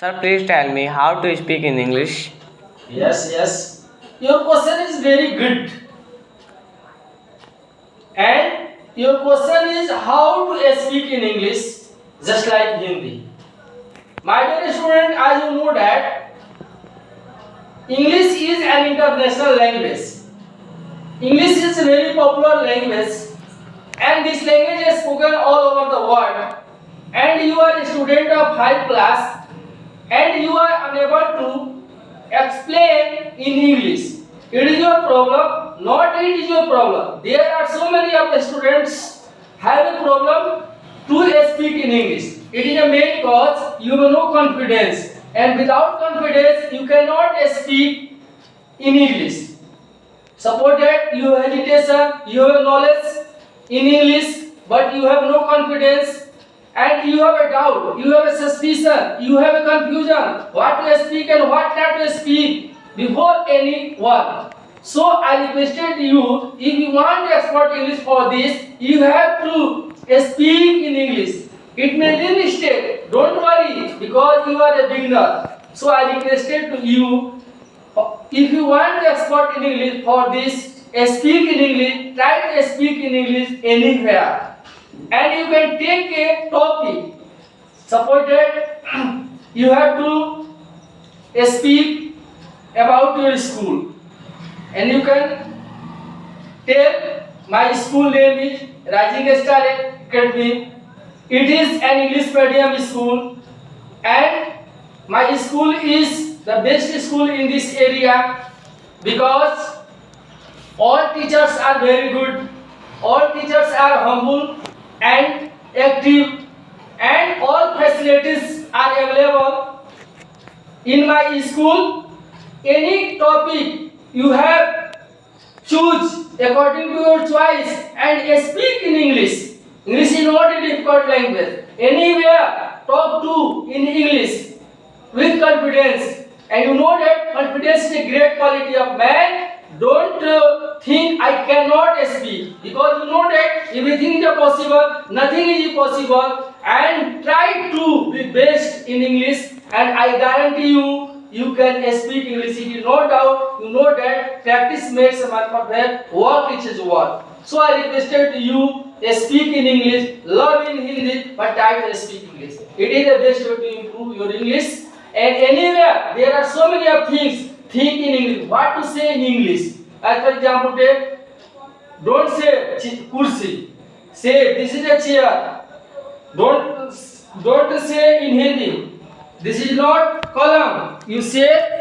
Sir, please tell me how to speak in English. Yes. Your question is very good. And your question is how to speak in English just like Hindi. My dear student, as you know that English is an international language. English is a very popular language and this language is spoken all over the world. And you are a student of high class and you are unable to explain in English. It is your problem, not it is your problem. There are so many of the students have a problem to speak in English. It is a main cause you have no confidence, and without confidence you cannot speak in English. Suppose that you have hesitation, you have knowledge in English, but you have no confidence and you have a doubt, you have a suspicion, you have a confusion, what to speak and what not to speak before anyone. So I requested you, if you want to expert English for this, you have to speak in English. It may be mistake, don't worry, because you are a beginner. So I requested to you, if you want to expert in English for this, speak in English, try to speak in English anywhere. And you can take a topic. Suppose that you have to speak about your school, and you can tell my school name is Rising Star Academy. It is an English medium school, and my school is the best school in this area because all teachers are very good, all teachers are humble and active, and all facilities are available in my school. Any topic you have, choose according to your choice and speak in English. English is not a difficult language. Anywhere talk to in English with confidence. And you know that confidence is a great quality of man. Don't think I cannot speak, because you know that everything is possible, nothing is impossible, and try to be best in English, and I guarantee you can speak English. It is no doubt, you know that practice makes a man perfect, work teaches work. So I requested you speak in English, love in Hindi, but try to speak English. It is the best way to improve your English. And anywhere there are so many of things, think in English. What to say in English? As for example, don't say kursi. Say this is a chair. Don't say in Hindi. This is not column. You say